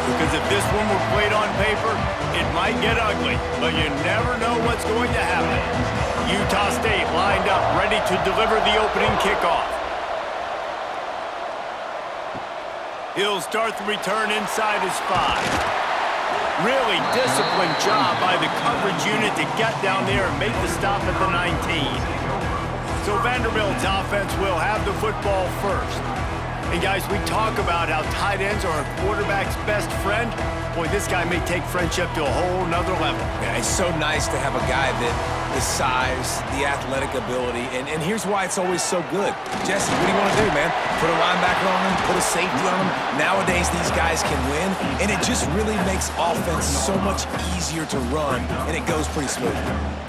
because if this one were played on paper, it might get ugly, but you never know what's going to happen. Utah State lined up, ready to deliver the opening kickoff. He'll start the return inside his 5. Really disciplined job by the coverage unit to get down there and make the stop at the 19. So Vanderbilt's offense will have the football first. And guys, we talk about how tight ends are a quarterback's best friend. Boy, this guy may take friendship to a whole nother level. Yeah, it's so nice to have a guy that the size, the athletic ability, and here's why it's always so good. Jesse, what do you want to do, man? Put a linebacker on him, put a safety on him. Nowadays, these guys can win, and it just really makes offense so much easier to run, and it goes pretty smooth.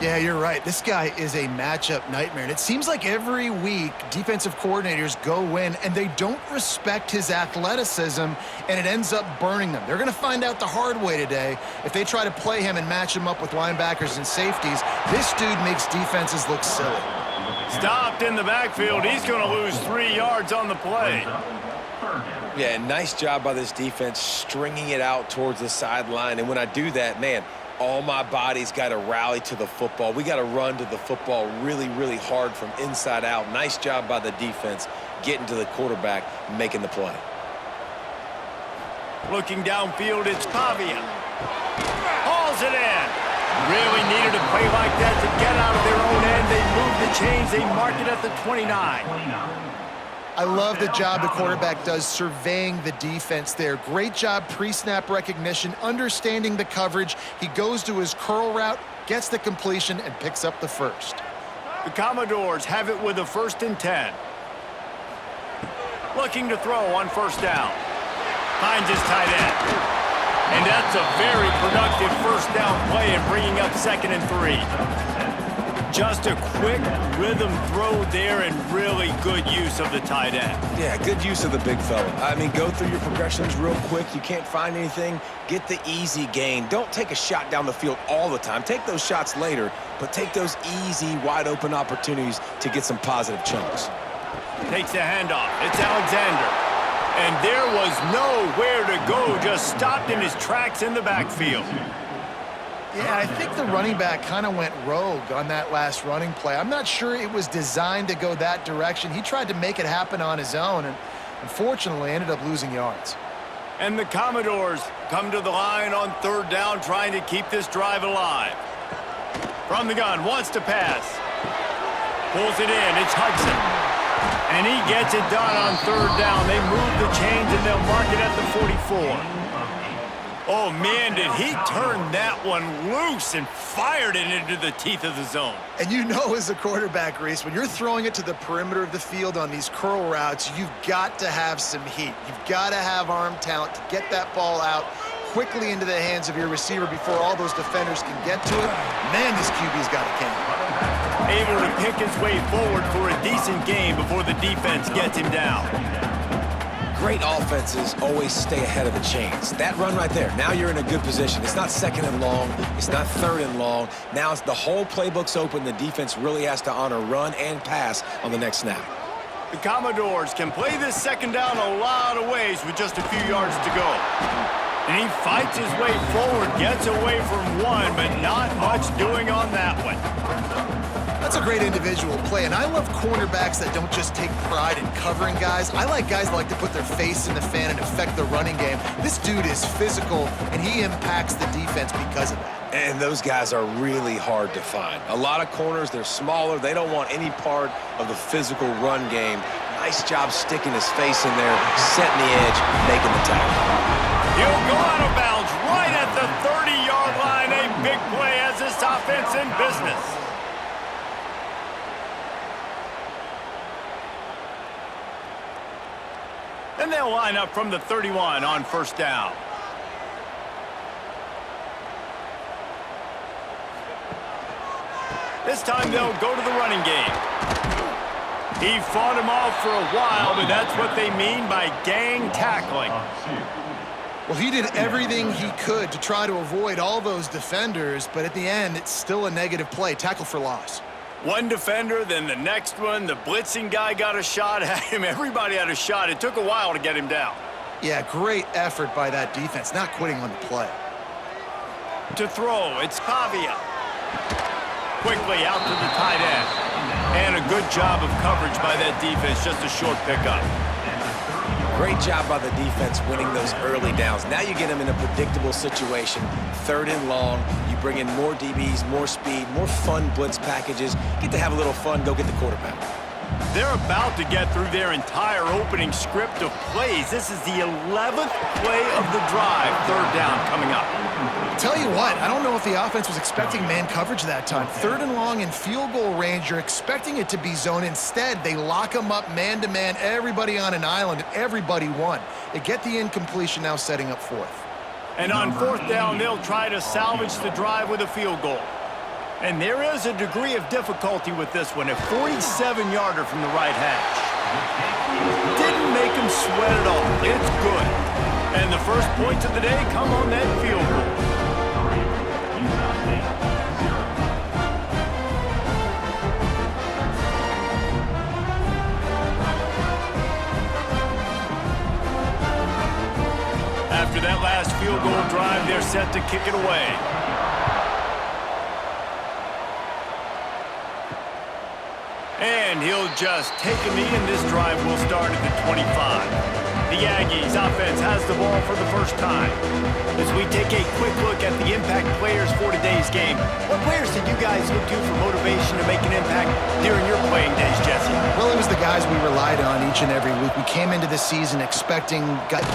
Yeah, you're right. This guy is a matchup nightmare, and it seems like every week defensive coordinators go in, and they don't respect his athleticism, and it ends up burning them. They're going to find out the hard way today. If they try to play him and match him up with linebackers and safeties, this dude makes defenses look silly. Stopped in the backfield. He's going to lose 3 yards on the play. Yeah, nice job by this defense stringing it out towards the sideline. And when I do that, man, all my body's got to rally to the football. We got to run to the football really, really hard from inside out. Nice job by the defense getting to the quarterback, making the play. Looking downfield, it's Pavia. Hauls it in. Really needed a play like that to get out of their own end. They move the chains. They mark it at the 29. I love the job the quarterback does surveying the defense there. Great job pre-snap recognition, understanding the coverage. He goes to his curl route, gets the completion, and picks up the first. The Commodores have it with a 1st and 10. Looking to throw on 1st down. Finds his tight end. And that's a very productive 1st down play and bringing up 2nd and 3. Just a quick rhythm throw there and really good use of the tight end. Yeah, good use of the big fella. I mean, go through your progressions real quick. You can't find anything. Get the easy gain. Don't take a shot down the field all the time. Take those shots later, but take those easy, wide-open opportunities to get some positive chunks. Takes the handoff. It's Alexander. And there was nowhere to go, just stopped in his tracks in the backfield. Yeah, I think the running back kind of went rogue on that last running play. I'm not sure it was designed to go that direction. He tried to make it happen on his own and unfortunately ended up losing yards. And the Commodores come to the line on 3rd down, trying to keep this drive alive. From the gun, wants to pass. Pulls it in, it's Hudson. And he gets it done on 3rd down. They move the chains and they'll mark it at the 44. Oh, man, did he turn that one loose and fired it into the teeth of the zone. And you know as a quarterback, Reese, when you're throwing it to the perimeter of the field on these curl routes, you've got to have some heat. You've got to have arm talent to get that ball out quickly into the hands of your receiver before all those defenders can get to it. Man, this QB's got a cannon. Able to pick his way forward for a decent game before the defense gets him down. Great offenses always stay ahead of the chains. That run right there, now you're in a good position. It's not 2nd and long. It's not 3rd and long. Now it's the whole playbook's open. The defense really has to honor run and pass on the next snap. The Commodores can play this 2nd down a lot of ways with just a few yards to go. And he fights his way forward, gets away from one, but not much doing on that one. That's a great individual play, and I love cornerbacks that don't just take pride in covering guys. I like guys that like to put their face in the fan and affect the running game. This dude is physical, and he impacts the defense because of that. And those guys are really hard to find. A lot of corners, they're smaller. They don't want any part of the physical run game. Nice job sticking his face in there, setting the edge, making the tackle. He'll go out of bounds right at the 30-yard line. A big play as this offense in business. And they'll line up from the 31 on 1st down. This time they'll go to the running game. He fought him off for a while, but that's what they mean by gang tackling. Well, he did everything he could to try to avoid all those defenders, but at the end, it's still a negative play. Tackle for loss. One defender, then the next one. The blitzing guy got a shot at him. Everybody had a shot. It took a while to get him down. Yeah, great effort by that defense, not quitting on the play. To throw, it's Pavia. Quickly out to the tight end. And a good job of coverage by that defense, just a short pickup. Great job by the defense winning those early downs. Now you get them in a predictable situation. 3rd and long, you bring in more DBs, more speed, more fun blitz packages. Get to have a little fun, go get the quarterback. They're about to get through their entire opening script of plays. This is the 11th play of the drive, 3rd down coming up. Tell you what, I don't know if the offense was expecting man coverage that time. 3rd and long in field goal range, you're expecting it to be zone. Instead, they lock them up man-to-man, everybody on an island, and everybody won. They get the incompletion, now setting up 4th. And on 4th down, they'll try to salvage the drive with a field goal. And there is a degree of difficulty with this one, a 47-yarder from the right hash. Didn't make him sweat at all. It's good. And the first points of the day come on that field goal. After that last field goal drive, they're set to kick it away. And he'll just take a knee, and this drive will start at the 25. The Aggies offense has the ball for the first time. As we take a quick look at the impact players for today's game, what players did you guys look to for motivation to make an impact during your playing days, Jesse? Well, it was the guys we relied on each and every week. We came into the season expecting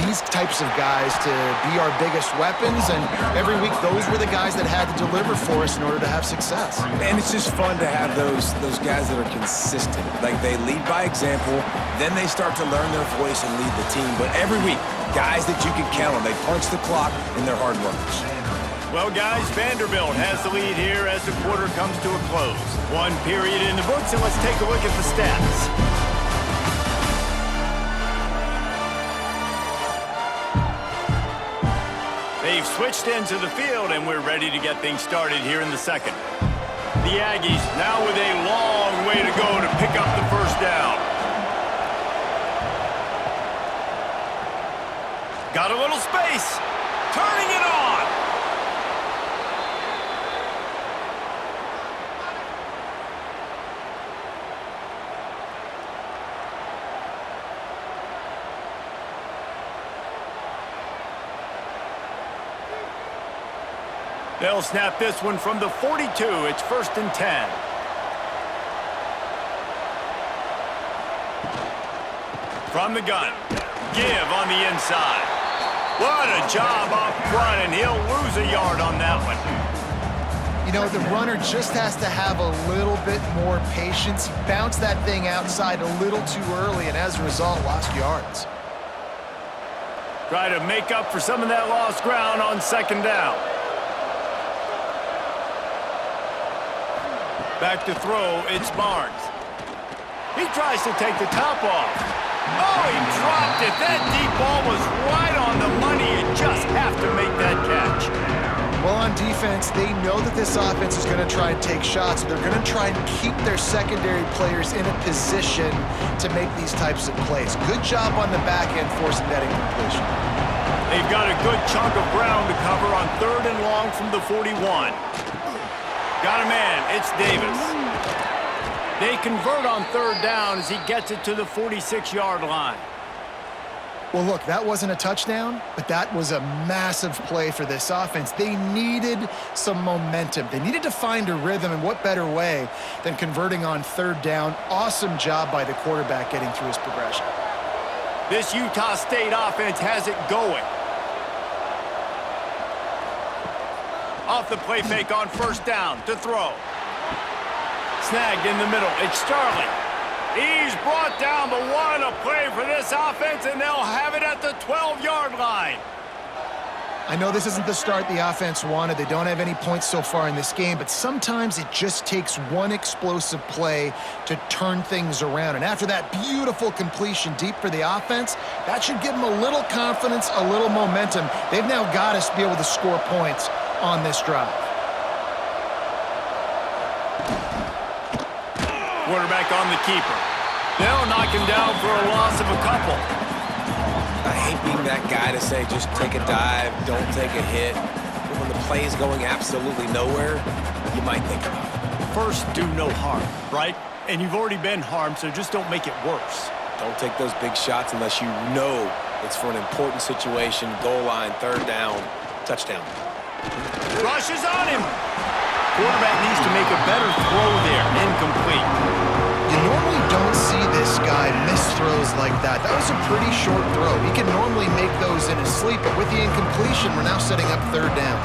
these types of guys to be our biggest weapons, and every week those were the guys that had to deliver for us in order to have success. And it's just fun to have those guys that are consistent. Like, they lead by example, then they start to learn their voice and lead the team. But every week, guys that you can count on. They punch the clock, and they're hard workers. Well, guys, Vanderbilt has the lead here as the quarter comes to a close. 1 period in the books, and let's take a look at the stats. They've switched into the field, and we're ready to get things started here in the second. The Aggies now with a long way to go to pick up the first down. Got a little space. Turning it on. They'll snap this one from the 42. It's 1st and 10. From the gun. Give on the inside. What a job up front, and he'll lose a yard on that one. You know, the runner just has to have a little bit more patience. He bounced that thing outside a little too early, and as a result, lost yards. Try to make up for some of that lost ground on 2nd down. Back to throw, it's Barnes. He tries to take the top off. Oh, he dropped it. That deep ball was right on the money. You just have to make that catch. Well, on defense, they know that this offense is going to try and take shots. They're going to try and keep their secondary players in a position to make these types of plays. Good job on the back end forcing that incompletion. They've got a good chunk of ground to cover on 3rd and long from the 41. Got a man. It's Davis. They convert on 3rd down as he gets it to the 46-yard line. Well, look, that wasn't a touchdown, but that was a massive play for this offense. They needed some momentum. They needed to find a rhythm, and what better way than converting on 3rd down. Awesome job by the quarterback getting through his progression. This Utah State offense has it going. Off the play fake on 1st down to throw. Snagged in the middle. It's Starling. He's brought down, but what a play for this offense, and they'll have it at the 12-yard line. I know this isn't the start the offense wanted. They don't have any points so far in this game, but sometimes it just takes one explosive play to turn things around. And after that beautiful completion deep for the offense, that should give them a little confidence, a little momentum. They've now got to be able to score points on this drive. Quarterback on the keeper. They'll knock him down for a loss of a couple. I hate being that guy to say just take a dive, don't take a hit. But when the play is going absolutely nowhere, you might think about it. First, do no harm, right? And you've already been harmed, so just don't make it worse. Don't take those big shots unless you know it's for an important situation, goal line, third down, touchdown. Rushes on him. Quarterback needs to make a better throw there. Incomplete. You normally don't see this guy miss throws like that. That was a pretty short throw. He can normally make those in his sleep, but with the incompletion, we're now setting up third down.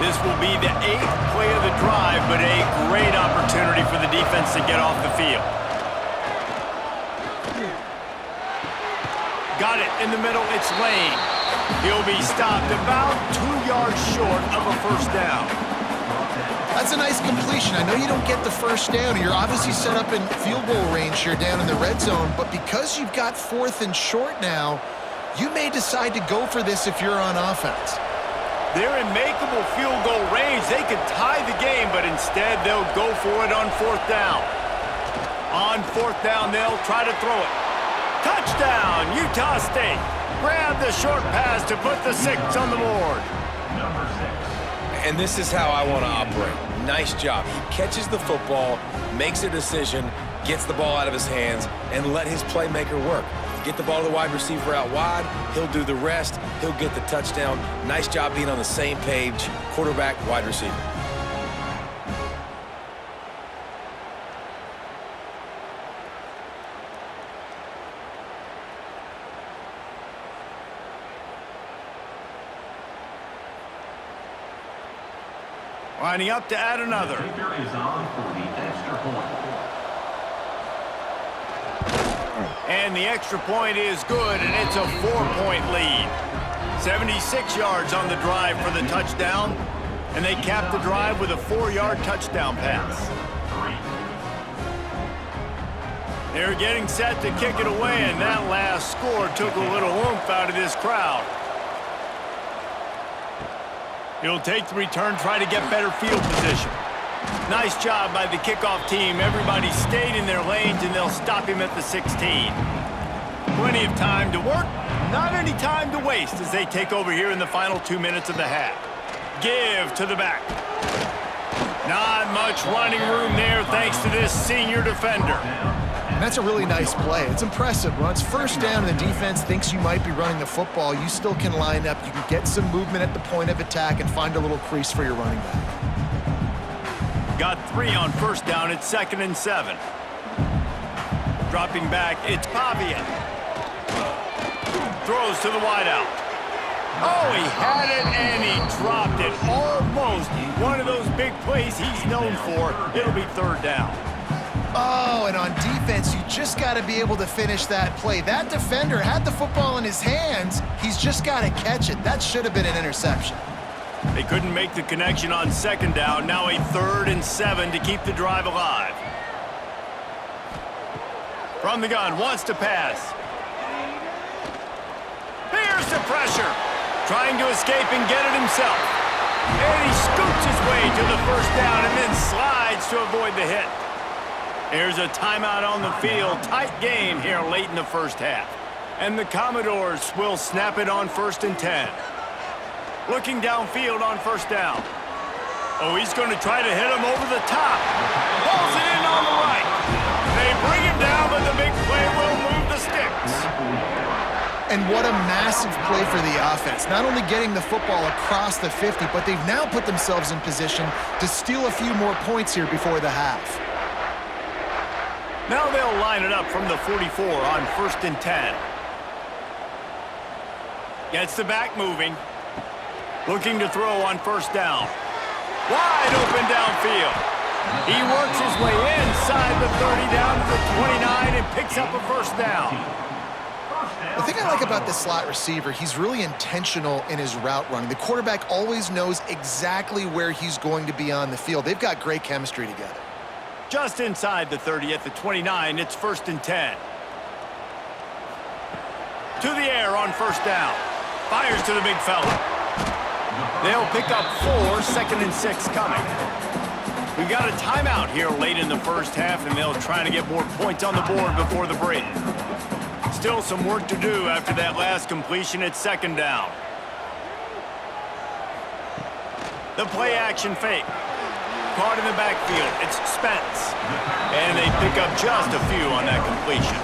This will be the 8th play of the drive, but a great opportunity for the defense to get off the field. Got it in the middle. It's Lane. He'll be stopped about 2 yards short of a first down. That's a nice completion. I know you don't get the first down. You're obviously set up in field goal range here down in the red zone, but because you've got 4th and short now, you may decide to go for this if you're on offense. They're in makeable field goal range. They could tie the game, but instead they'll go for it on 4th down. On 4th down, they'll try to throw it. Touchdown, Utah State. Grab the short pass to put the 6 on the board. And this is how I want to operate. Nice job. He catches the football, makes a decision, gets the ball out of his hands, and let his playmaker work. Get the ball to the wide receiver out wide, he'll do the rest, he'll get the touchdown. Nice job being on the same page, quarterback, wide receiver. Lining up to add another. And the extra point is good, and it's a 4-point lead. 76 yards on the drive for the touchdown, and they cap the drive with a 4-yard touchdown pass. They're getting set to kick it away, and that last score took a little oomph out of this crowd. He'll take the return, try to get better field position. Nice job by the kickoff team. Everybody stayed in their lanes, and they'll stop him at the 16. Plenty of time to work, not any time to waste as they take over here in the final 2 minutes of the half. Give to the back. Not much running room there thanks to this senior defender. And that's a really nice play. It's impressive. When it's first down and the defense thinks you might be running the football, you still can line up. You can get some movement at the point of attack and find a little crease for your running back. Got 3 on first down. It's 2nd and 7. Dropping back, it's Pavian. Throws to the wideout. Oh, he had it and he dropped it. Almost one of those big plays he's known for. It'll be 3rd down. Oh, and on defense, you just got to be able to finish that play. That defender had the football in his hands. He's just got to catch it. That should have been an interception. They couldn't make the connection on 2nd down. Now a 3rd and 7 to keep the drive alive. From the gun, wants to pass. Here's the pressure. Trying to escape and get it himself. And he scoots his way to the first down and then slides to avoid the hit. Here's a timeout on the field. Tight game here late in the first half. And the Commodores will snap it on 1st and 10. Looking downfield on 1st down. Oh, he's going to try to hit him over the top. Pulls it in on the right. They bring him down, but the big play will move the sticks. And what a massive play for the offense. Not only getting the football across the 50, but they've now put themselves in position to steal a few more points here before the half. Now they'll line it up from the 44 on 1st and 10. Gets the back moving. Looking to throw on 1st down. Wide open downfield. He works his way inside the 30 down to the 29 and picks up a 1st down. The thing I like about this slot receiver, he's really intentional in his route running. The quarterback always knows exactly where he's going to be on the field. They've got great chemistry together. Just inside the 30 at the 29, it's 1st and 10. To the air on 1st down. Fires to the big fella. They'll pick up 4, 2nd and 6 coming. We've got a timeout here late in the first half, and they'll try to get more points on the board before the break. Still some work to do after that last completion at second down. The play action fake. Caught in the backfield. It's Spence. And they pick up just a few on that completion.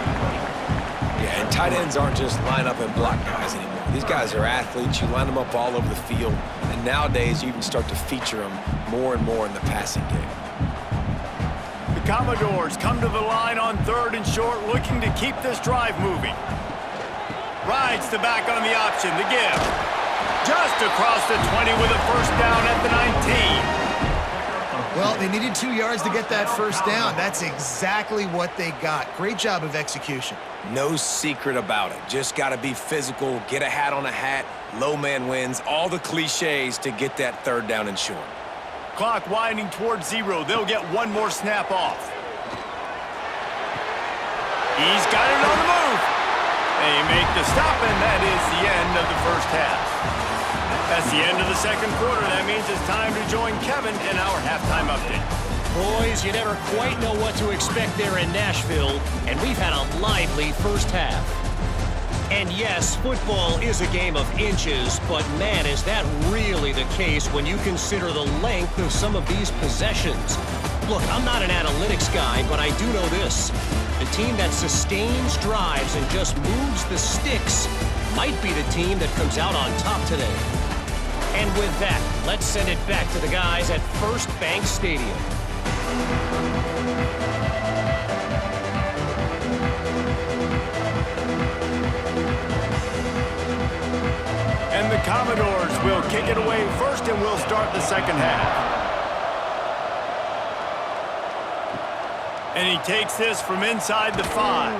Yeah, and tight ends aren't just line up and block guys anymore. These guys are athletes. You line them up all over the field. And nowadays, you even start to feature them more and more in the passing game. The Commodores come to the line on 3rd and short, looking to keep this drive moving. Rides the back on the option. The give. Just across the 20 with a first down at the 19. Well, they needed 2 yards to get that first down. That's exactly what they got. Great job of execution. No secret about it. Just got to be physical, get a hat on a hat, low man wins, all the cliches to get that 3rd down and short. Clock winding towards 0. They'll get one more snap off. He's got it on the move. They make the stop, and that is the end of the first half. That's the end of the second quarter. That means it's time to join Kevin in our halftime update. Boys, you never quite know what to expect there in Nashville, and we've had a lively first half. And yes, football is a game of inches, but man, is that really the case when you consider the length of some of these possessions. Look, I'm not an analytics guy, but I do know this. The team that sustains drives and just moves the sticks might be the team that comes out on top today. And with that, let's send it back to the guys at First Bank Stadium. And the Commodores will kick it away first, and we'll start the second half. And he takes this from inside the 5.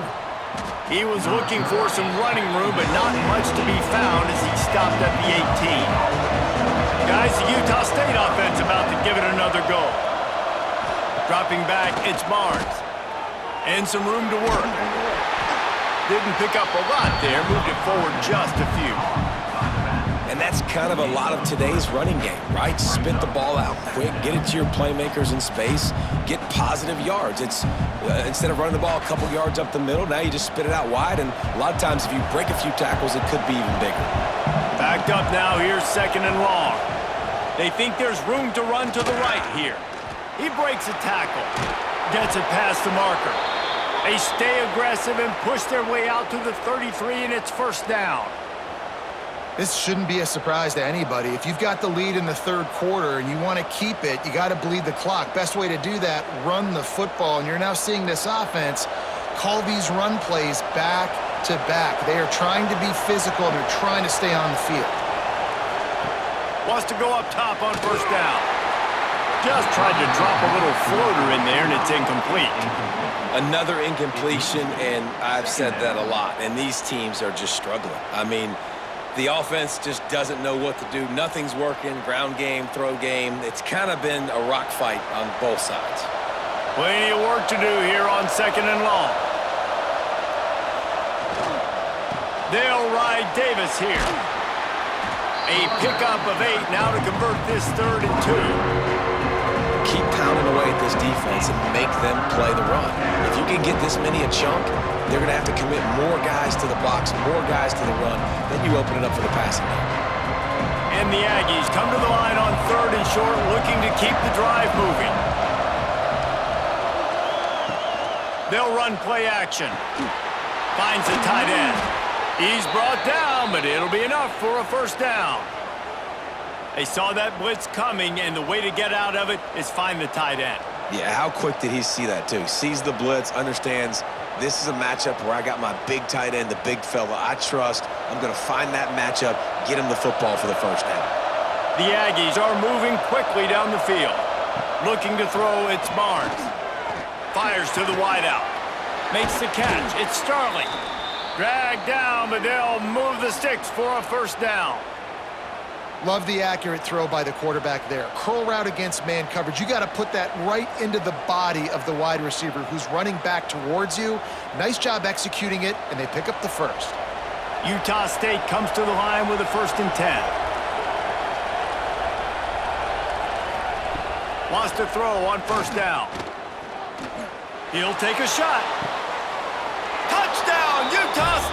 He was looking for some running room, but not much to be found as he stopped at the 18. Guys, the Utah State offense about to give it another go. Dropping back, it's Barnes. And some room to work. Didn't pick up a lot there, moved it forward just a few. And that's kind of a lot of today's running game, right? Spit the ball out quick, get it to your playmakers in space, get positive yards. It's instead of running the ball a couple yards up the middle, now you just spit it out wide, and a lot of times if you break a few tackles, it could be even bigger. Backed up now, here's 2nd and long. They think there's room to run to the right here. He breaks a tackle, gets it past the marker. They stay aggressive and push their way out to the 33, and it's first down. This shouldn't be a surprise to anybody. If you've got the lead in the 3rd quarter and you want to keep it, you got to bleed the clock. Best way to do that, run the football. And you're now seeing this offense call these run plays back to back. They are trying to be physical. They're trying to stay on the field. Wants to go up top on first down. Just tried to drop a little floater in there, and it's incomplete. Another incompletion, and I've said that a lot, and these teams are just struggling. I mean, the offense just doesn't know what to do. Nothing's working. Ground game, throw game. It's kind of been a rock fight on both sides. Plenty of work to do here on 2nd and long. They'll ride Davis here. A pickup of 8 now to convert this 3rd and 2. Keep pounding away at this defense and make them play the run. If you can get this many a chunk, they're going to have to commit more guys to the box, more guys to the run. Then you open it up for the passing game. And the Aggies come to the line on 3rd and short, looking to keep the drive moving. They'll run play action. Finds the tight end. He's brought down, but it'll be enough for a first down. They saw that blitz coming, and the way to get out of it is find the tight end. Yeah, how quick did he see that, too? Sees the blitz, understands this is a matchup where I got my big tight end, the big fella I trust. I'm going to find that matchup, get him the football for the first down. The Aggies are moving quickly down the field. Looking to throw, it's Barnes. Fires to the wideout. Makes the catch, it's Starling. Dragged down, but they'll move the sticks for a first down. Love the accurate throw by the quarterback there. Curl route against man coverage. You got to put that right into the body of the wide receiver who's running back towards you. Nice job executing it, and they pick up the first. Utah State comes to the line with a 1st and 10. Wants to throw on first down. He'll take a shot. Touchdown, Utah State!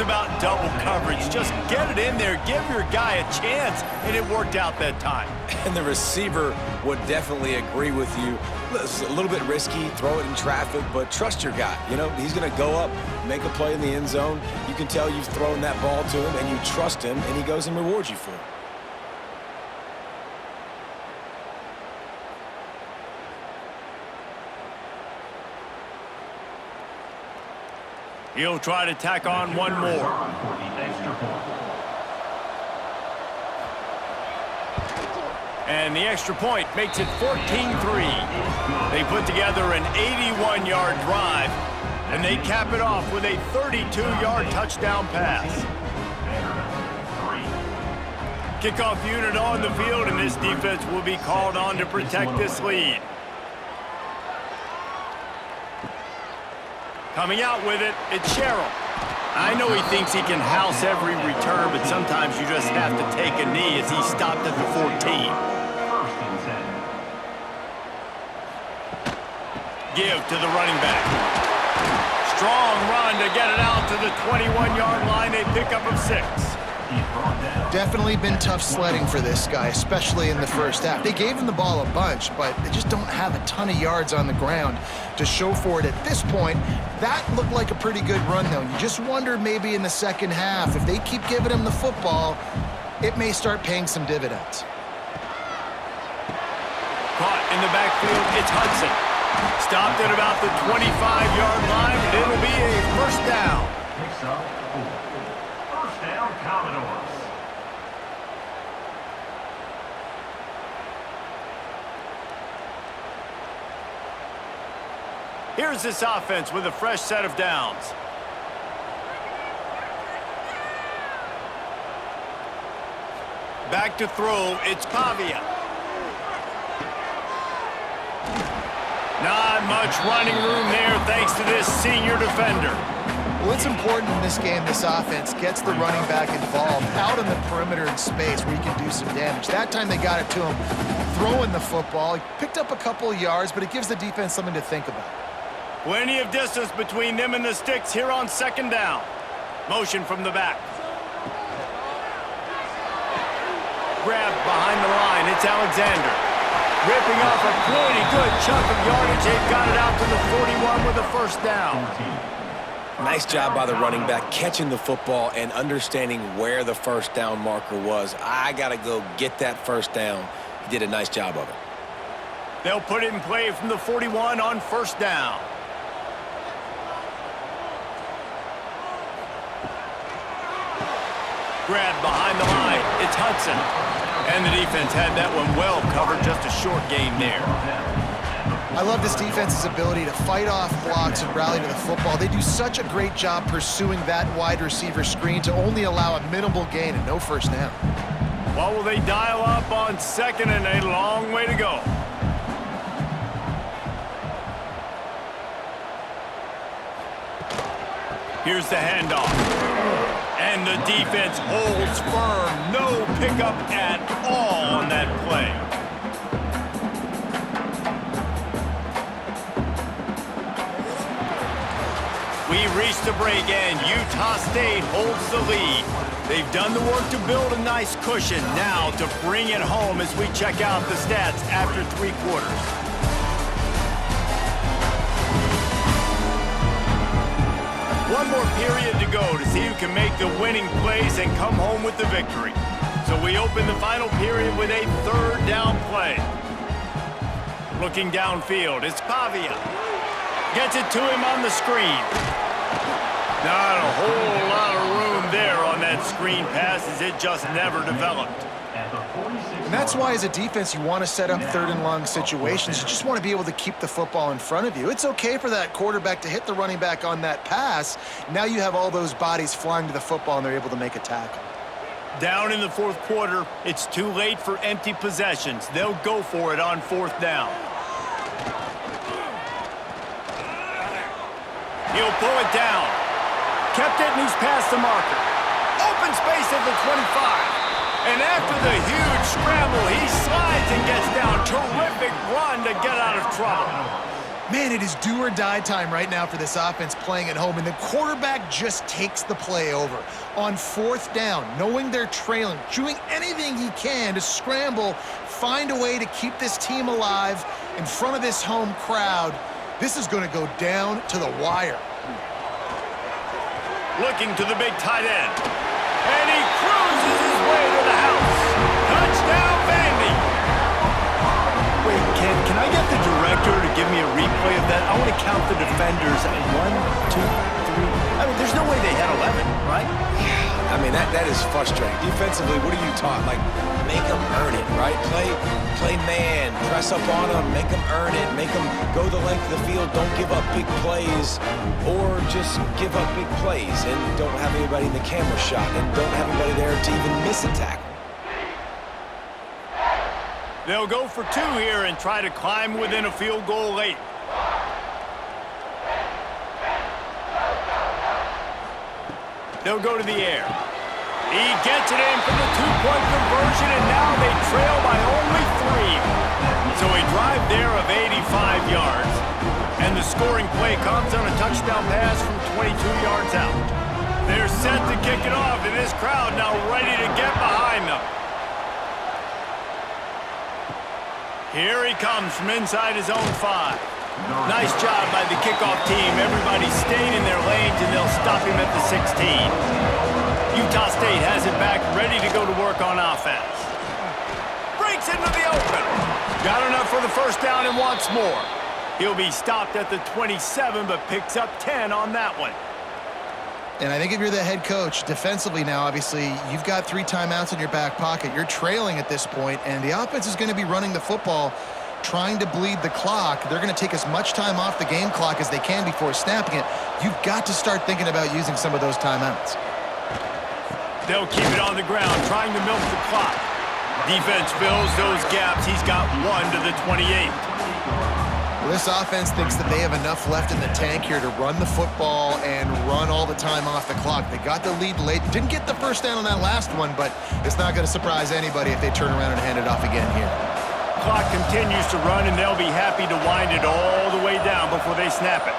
about double coverage. Just get it in there, give your guy a chance, and it worked out that time. And the receiver would definitely agree with you. It's a little bit risky, throw it in traffic, but trust your guy. You know, he's going to go up, make a play in the end zone. You can tell you've thrown that ball to him, and you trust him, and he goes and rewards you for it. He'll try to tack on one more. And the extra point makes it 14-3. They put together an 81-yard drive, and they cap it off with a 32-yard touchdown pass. Kickoff unit on the field, and this defense will be called on to protect this lead. Coming out with it, it's Sherrill. I know he thinks he can house every return, but sometimes you just have to take a knee as he stopped at the 14. Give to the running back. Strong run to get it out to the 21-yard line. They pick up of 6. Definitely been tough sledding for this guy, especially in the first half. They gave him the ball a bunch, but they just don't have a ton of yards on the ground to show for it at this point. That looked like a pretty good run, though. You just wonder maybe in the second half, if they keep giving him the football, it may start paying some dividends. Caught in the backfield, it's Hudson. Stopped at about the 25-yard line, and it'll be a first down. Picks up 4. First down, Commodores. Here's this offense with a fresh set of downs. Back to throw, it's Pavia. Not much running room there thanks to this senior defender. Well, it's important in this game, this offense gets the running back involved out in the perimeter in space where he can do some damage. That time they got it to him throwing the football. He picked up a couple of yards, but it gives the defense something to think about. Plenty of distance between them and the sticks here on second down. Motion from the back. Grabbed behind the line, it's Alexander. Ripping off a pretty good chunk of yardage. They've got it out to the 41 with a first down. Nice job by the running back catching the football and understanding where the first down marker was. I got to go get that first down. He did a nice job of it. They'll put it in play from the 41 on first down. Grabbed behind the line, it's Hudson. And the defense had that one well covered, just a short gain there. I love this defense's ability to fight off blocks and rally to the football. They do such a great job pursuing that wide receiver screen to only allow a minimal gain and no first down. What will they dial up on second and a long way to go? Here's the handoff. And the defense holds firm. No pickup at all on that play. We reached the break, and Utah State holds the lead. They've done the work to build a nice cushion. Now to bring it home as we check out the stats after 3 quarters. One more period to go to see who can make the winning plays and come home with the victory. So we open the final period with a third down play. Looking downfield, it's Pavia. Gets it to him on the screen. Not a whole lot of room there on that screen pass as it just never developed. And that's why as a defense you want to set up third and long situations. You just want to be able to keep the football in front of you. It's okay for that quarterback to hit the running back on that pass. Now you have all those bodies flying to the football and they're able to make a tackle. Down in the fourth quarter, it's too late for empty possessions. They'll go for it on fourth down. He'll pull it down. Kept it and he's past the marker. Open space at the 25. And after the huge scramble, he slides and gets down. Terrific run to get out of trouble. Man, it is do or die time right now for this offense playing at home, and the quarterback just takes the play over. On fourth down, knowing they're trailing, doing anything he can to scramble, find a way to keep this team alive in front of this home crowd. This is going to go down to the wire. Looking to the big tight end. And he cruises his way to the house. Touchdown, Vandy. Wait, can I get the director to give me a replay of that? I want to count the defenders. 1, 2, 3. I mean, there's no way they had 11, right? I mean, that is frustrating. Defensively, what are you taught? Like, make them earn it, right? Play man, press up on them, make them earn it, make them go the length of the field, don't give up big plays, or just give up big plays and don't have anybody in the camera shot and don't have anybody there to even miss a tackle. They'll go for 2 here and try to climb within a field goal late. They'll go to the air. He gets it in for the 2-point conversion, and now they trail by only 3. So a drive there of 85 yards. And the scoring play comes on a touchdown pass from 22 yards out. They're set to kick it off, and this crowd now ready to get behind them. Here he comes from inside his own 5. Nice job by the kickoff team. Everybody stayed in their lanes, and they'll stop him at the 16. Utah State has it back, ready to go to work on offense. Breaks into the open. Got enough for the first down and wants more. He'll be stopped at the 27, but picks up 10 on that one. And I think if you're the head coach, defensively now, obviously, you've got 3 timeouts in your back pocket. You're trailing at this point, and the offense is going to be running the football, trying to bleed the clock. They're going to take as much time off the game clock as they can before snapping it. You've got to start thinking about using some of those timeouts. They'll keep it on the ground, trying to milk the clock. Defense fills those gaps. He's got 1 to the 28. Well, this offense thinks that they have enough left in the tank here to run the football and run all the time off the clock. They got the lead late. Didn't get the first down on that last one, but it's not going to surprise anybody if they turn around and hand it off again here. Clock continues to run, and they'll be happy to wind it all the way down before they snap it.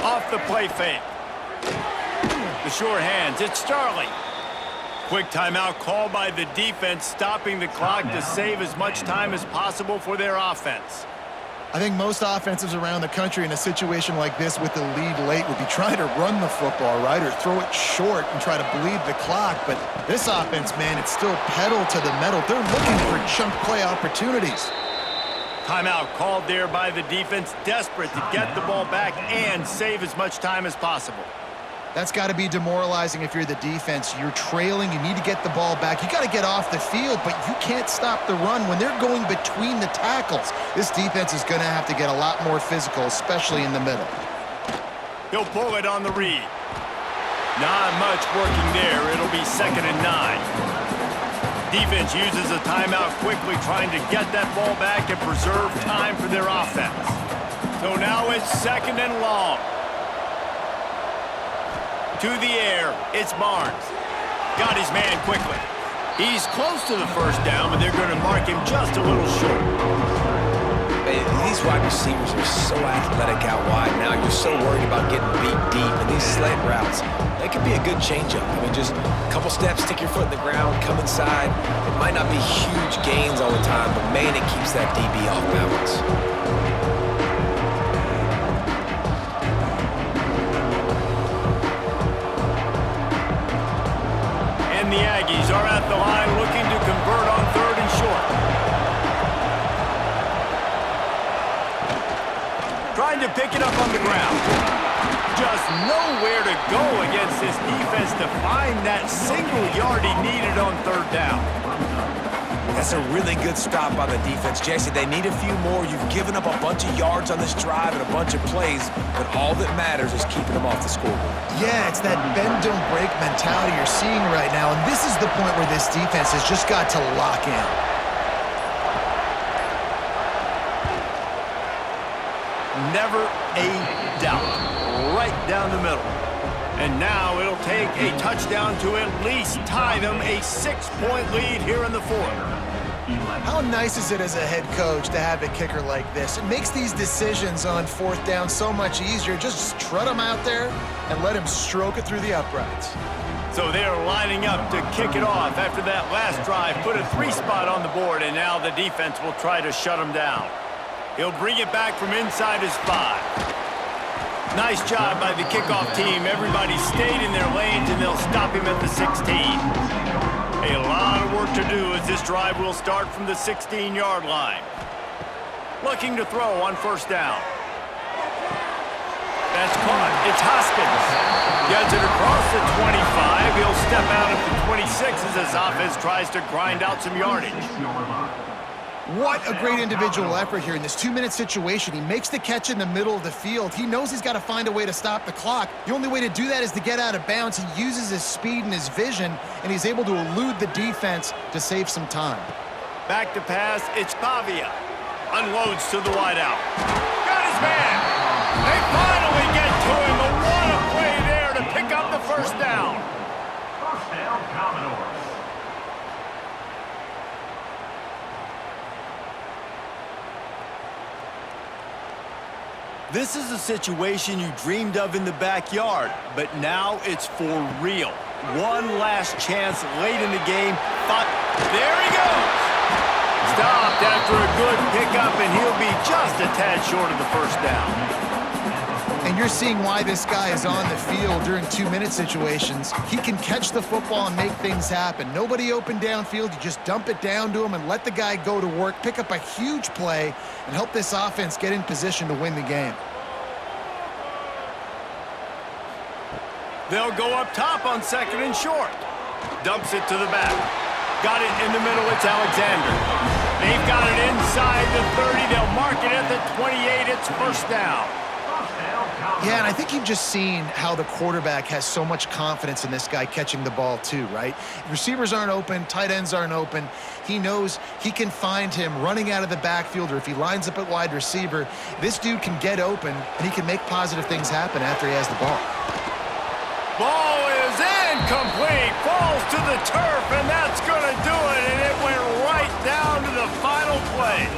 Off the play fake. The sure hands. It's Charlie. Quick timeout called by the defense, stopping the clock to save as much time as possible for their offense. I think most offenses around the country in a situation like this with the lead late would be trying to run the football, right, or throw it short and try to bleed the clock. But this offense, man, it's still pedal to the metal. They're looking for chunk play opportunities. Timeout called there by the defense, desperate to get the ball back and save as much time as possible. That's got to be demoralizing if you're the defense. You're trailing. You need to get the ball back. You got to get off the field, but you can't stop the run when they're going between the tackles. This defense is going to have to get a lot more physical, especially in the middle. He'll pull it on the read. Not much working there. It'll be 2nd and 9. Defense uses a timeout quickly, trying to get that ball back and preserve time for their offense. So now it's 2nd and long. To the air, it's Barnes. Got his man quickly. He's close to the first down, but they're going to mark him just a little short. Man, these wide receivers are so athletic out wide now. You're so worried about getting beat deep. And these slant routes, they could be a good changeup. I mean, just a couple steps, stick your foot in the ground, come inside. It might not be huge gains all the time, but man, it keeps that DB off balance. The Aggies are at the line looking to convert on 3rd and short. Trying to pick it up on the ground. Just nowhere to go against this defense to find that single yard he needed on 3rd down. That's a really good stop by the defense, Jesse. They need a few more. You've given up a bunch of yards on this drive and a bunch of plays, but all that matters is keeping them off the scoreboard. Yeah, it's that bend, don't break mentality you're seeing right now, and this is the point where this defense has just got to lock in. Never a doubt. Right down the middle. And now it'll take a touchdown to at least tie them a 6-point lead here in the 4th. How nice is it as a head coach to have a kicker like this? It makes these decisions on fourth down so much easier. Just trot him out there and let him stroke it through the uprights. So they're lining up to kick it off after that last drive. Put a 3 spot on the board, and now the defense will try to shut him down. He'll bring it back from inside his 5. Nice job by the kickoff team. Everybody stayed in their lanes, and they'll stop him at the 16. A lot of work to do as this drive will start from the 16-yard line. Looking to throw on first down. That's caught. It's Hoskins. Gets it across the 25. He'll step out at the 26 as his offense tries to grind out some yardage. What a great individual effort here in this 2-minute situation. He makes the catch in the middle of the field. He knows he's got to find a way to stop the clock. The only way to do that is to get out of bounds. He uses his speed and his vision, and he's able to elude the defense to save some time. Back to pass. It's Pavia. Unloads to the wideout. Got his man. They finally get to him. But what a play there to pick up the first down. First down, Commodores. This is a situation you dreamed of in the backyard, but now it's for real. One last chance late in the game. There he goes. Stopped after a good pickup, and he'll be just a tad short of the first down. And you're seeing why this guy is on the field during 2-minute situations. He can catch the football and make things happen. Nobody open downfield. You just dump it down to him and let the guy go to work, pick up a huge play, and help this offense get in position to win the game. They'll go up top on 2nd and short. Dumps it to the back. Got it in the middle. It's Alexander. They've got it inside the 30. They'll mark it at the 28. It's first down. Yeah, and I think you've just seen how the quarterback has so much confidence in this guy catching the ball too, right? Receivers aren't open, tight ends aren't open. He knows he can find him running out of the backfield, or if he lines up at wide receiver, this dude can get open, and he can make positive things happen after he has the ball. Ball is incomplete. Falls to the turf, and that's going to do it, and it went right down to the final play.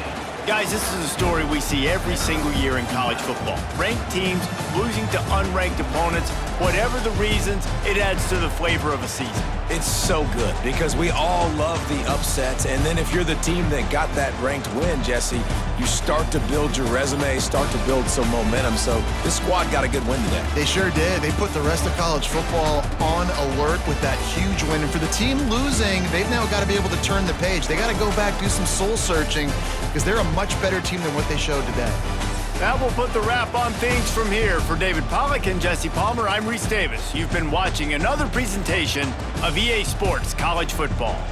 Guys, this is a story we see every single year in college football. Ranked teams losing to unranked opponents. Whatever the reasons, it adds to the flavor of a season. It's so good because we all love the upsets, and then if you're the team that got that ranked win, Jesse, you start to build your resume, start to build some momentum. So this squad got a good win today. They sure did. They put the rest of college football on alert with that huge win. And for the team losing, they've now got to be able to turn the page. They got to go back, do some soul searching, because they're a much better team than what they showed today. That will put the wrap on things from here. For David Pollack and Jesse Palmer, I'm Reese Davis. You've been watching another presentation of EA Sports College Football.